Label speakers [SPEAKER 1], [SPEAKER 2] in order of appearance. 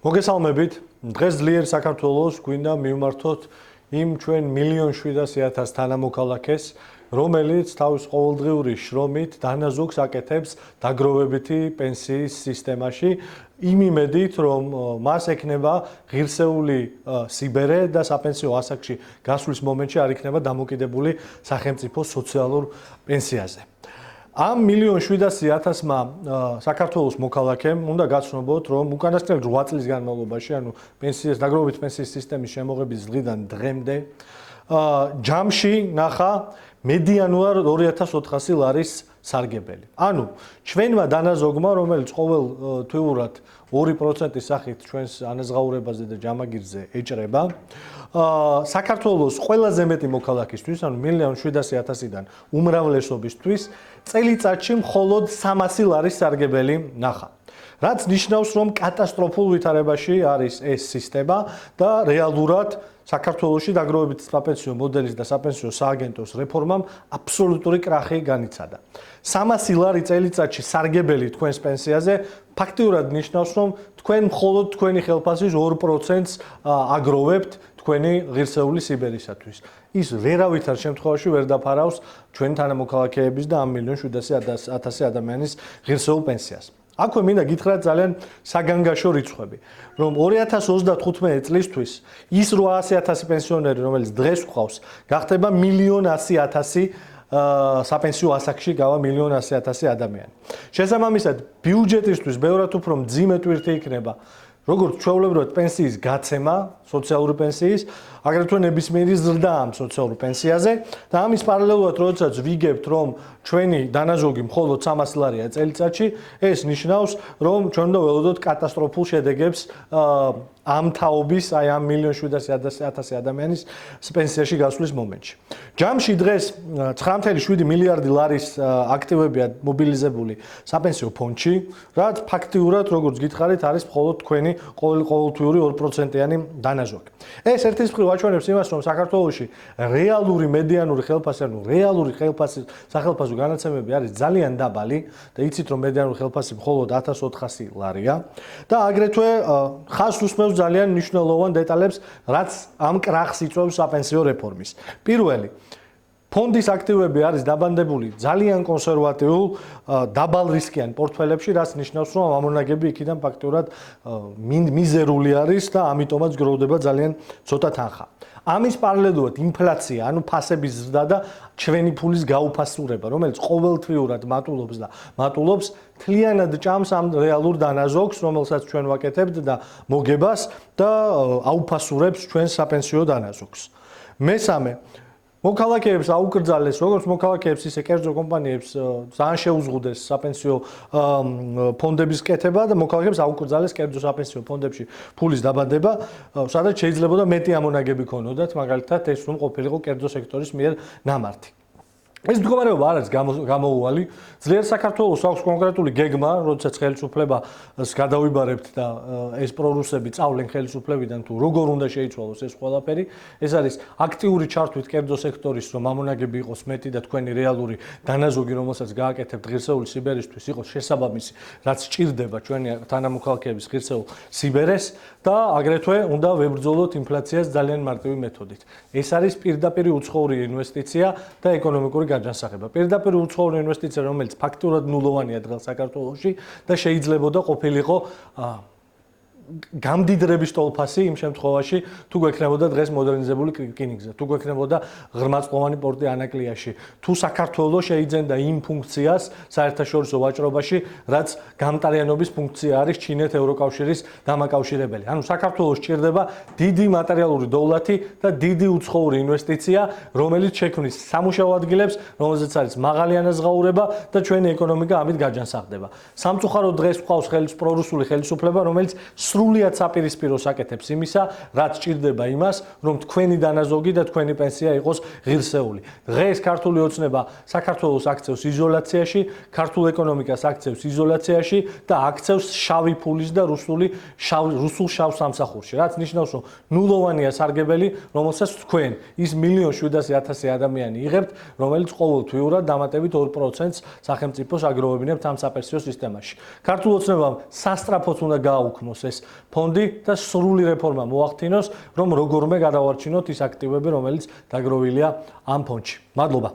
[SPEAKER 1] მოგესალმებით. დღეს ძლიერ საქართველოს გვინდა მივმართოთ იმ ჩვენ 1,700,000 თანამოქალაქეს, რომელიც თავის ყოველდღიური შრომით დანაზოგს აკეთებს დაგროვებითი პენსიის სისტემაში, იმ იმედით, რომ მას ექნება ღირსეული სიბერე და საპენსიო ასაკში გასვლის მომენტში არ იქნება დამოკიდებული სახელმწიფო სოციალურ პენსიაზე. Ამ 1,700,000-მა საქართველოს მოქალაქემ უნდა გაცნობოთ, რომ უკანასკნელი 8 წლის განმავლობაში, ანუ პენსიის დაგროვებითი პენსიის სისტემის შემოღების დღიდან დღემდე, ჯამში ნახა მედიანურად 2,400 ლარის სარგებელი. ანუ ჩვენმა დანაზოგმა, რომელიც ყოველ თვეურად 2%-ის სახით ჩვენს ანაზღაურებაზე და ჯამაგირზე ეჭრება, საქართველოს ყველაზე მეტი მოქალაქისთვის, ანუ 1,700,000-დან უმრავლესობისთვის, წელიწადში მხოლოდ 300 ლარის სარგებელი ნახა. რაც ნიშნავს, რომ კატასტროფულ ვითარებაში არის ეს სისტემა და რეალურად საქართველოში დაგროვებითი საპენსიო მოდელის და საპენსიო სააგენტოს რეფორმამ აბსოლუტური კრახი განიცადა. 300 ლარი წელიწადში სარგებელი თქვენს პენსიაზე ფაქტიურად ნიშნავს, რომ თქვენ მხოლოდ თქვენი ხელფასის 2%-ს აგროვებთ თქვენი ღირსეული სიბერისათვის. ის ვერავითარ შემთხვევაში ვერ დაფარავს ჩვენ თანამოქალაქეების და ამ 1,700,000 ადამიანის ღირსეულ პენსიას. აქვე მინდა გითხრათ ძალიან საგანგაშო რიცხვები, რომ 2035 წლისთვის ის 800,000 პენსიონერი, რომელიც დღეს გვყავს, გახდება 1,100,000 საპენსიო ასაკში გავა 1,100,000 ადამიანი. შესაბამისად, ბიუჯეტისთვის ბევრად უფრო მძიმე ტვირთი იქნება როგორც ჩვეულებრივად პენსიის გაცემა, სოციალური პენსიის, აგრეთვე ნებისმიერი ზრდა ამ სოციალურ პენსიაზე და ამის პარალელურად, როდესაც ვიგებთ, რომ ჩვენი დანაზოგი მხოლოდ 300 ლარია წელიწადში, ეს ნიშნავს, რომ ჩვენ უნდა ველოდოთ კატასტროფულ შედეგებს ამ თაობის, აი ამ 1,700,000 ადამიანის პენსიაში გასვლის მომენტში. ჯამში დღეს 9.7 მილიარდი ლარის აქტივებია მობილიზებული საპენსიო ფონდში, რაც ფაქტიურად, როგორც გითხარით, არის მხოლოდ თქვენი ყოველთვიური 2%-იანი დანაზოგი. ეს ერთის მხრივ აჩვენებს იმას, რომ საქართველოში რეალური მედიანური ხელფასი, ანუ რეალური ხელფასი, სახელფასო განაცემები არის ძალიან დაბალი და იცით, რომ მედიანური ხელფასი მხოლოდ 1,400 ლარია და აგრეთვე ხაზს უსმევს ძალიან მნიშვნელოვან დეტალებს, რაც ამ კრახს იწვევს საპენსიო რეფორმის. პირველი, ფონდის აქტივები არის დაბანდებული ძალიან კონსერვატიულ, დაბალრისკიან პორტფელებში, რაც ნიშნავს, რომ ამონაგები იქიდან ფაქტურად მიზერული არის და ამიტომაც გროვდება ძალიან ცოტა თანხა. ამის პარალელურად ინფლაცია, ანუ ფასების ზრდა და ჩვენი ფულის გაუფასურება, რომელიც ყოველთვიურად მატულობს და მატულობს, თლიანად ჭამს ამ რეალურ დანაზოგს, რომელსაც ჩვენ ვაკეთებთ და მოგებას და აუფასურებს ჩვენს საპენსიო დანაზოგს. მესამე, მოქალაქეებს აუკრძალეს, როგორც მოქალაქეებს, ისე კერძო კომპანიებს ძალიან შეუზღუდეს საპენსიო ფონდების კეთება და მოქალაქეებს აუკრძალეს კერძო საპენსიო ფონდებში ფულის დაბადება, სადაც შეიძლებოდა მეტი ამონაგები ქონოდათ, მაგალითად ეს რომ ყოფილიყო კერძო სექტორის მიერ ნამართი. ეს მდგომარეობა არ არის გამოუვალი. ძლიერ საქართველოს აქვს კონკრეტული გეგმა, როდესაც ხელისუფლებას გადავიბარებთ და ეს პრორუსები წავლენ ხელისუფლებიდან თუ როგორ უნდა შეიცვალოს ეს ყველაფერი. ეს არის აქტიური ჩართვით კერძო სექტორის, რომ ამონაგები იყოს მეტი და თქვენი რეალური დანაზოგი, რომელსაც გააკეთებთ ღირსეული სიბერისთვის, იყოს შესაბამისი, რაც სჭირდება ჩვენი თანამოქალაქეების ღირსეულ სიბერეს და აგრეთვე უნდა ვებრძოლოთ ინფლაციას ძალიან მარტივი მეთოდით. ეს არის პირდაპირი უცხოური ინვესტიცია და ეკონომიკური განსახება. პირდაპირ უცხოური ინვესტიცია, რომელიც ფაქტურად ნულოვანია დღეს საქართველოში და შეიძლებოდა ყოფილიყო გამდიდრების ტოლფასი იმ შემთხვევაში, თუ გვექნებოდა დღეს მოდერნიზებული რკინიგზა, თუ გვექნებოდა ღრმაწლოვანი პორტი ანაკლიაში, თუ საქართველოს შეიძენდა იმ ფუნქციას საერთაშორისო ვაჭრობაში, რაც გამტარიანობის ფუნქცია არის ჩინეთ ევროკავშირის დამაკავშირებელი. ანუ საქართველოს სჭირდება დიდი მატერიალური დოვლათი და დიდი უცხოური ინვესტიცია, რომელიც შექმნის სამუშაო ადგილებს, რომელზეც არის მაღალი ანაზღაურება და ჩვენი ეკონომიკა ამით გაჯანსაღდება. სამწუხაროდ დღეს გვყავს პრორუსული ხელისუფლება, რომელიც სრულიად საპირისპიროს აკეთებს იმისა, რაც სჭირდება იმას, რომ თქვენი დანაზოგი და თქვენი პენსია იყოს ღირსეული. დღეს ქართული ოცნება საქართველოს აქცევს იზოლაციაში, ქართულ ეკონომიკას აქცევს იზოლაციაში და აქცევს შავი ფულის და რუსულ შავ სამსახურში. რაც ნიშნავს, რომ ნულოვანია სარგებელი, რომელსაც თქვენ ის 1,700,000 ადამიანი იღებთ, რომელიც ყოველთვიურად დამატებით 2%-ს სახელმწიფოს აგროვებინებთ ამ საპენსიო სისტემაში. ქართულ ოცნებამ სასწრაფოდ უნდა გააუქმოს ეს ფონდი და სრული რეფორმა მოახდინოს, რომ როგორმე გადავარჩინოთ ის აქტივები, რომელიც დაგროვილია ამ ფონდში. მადლობა.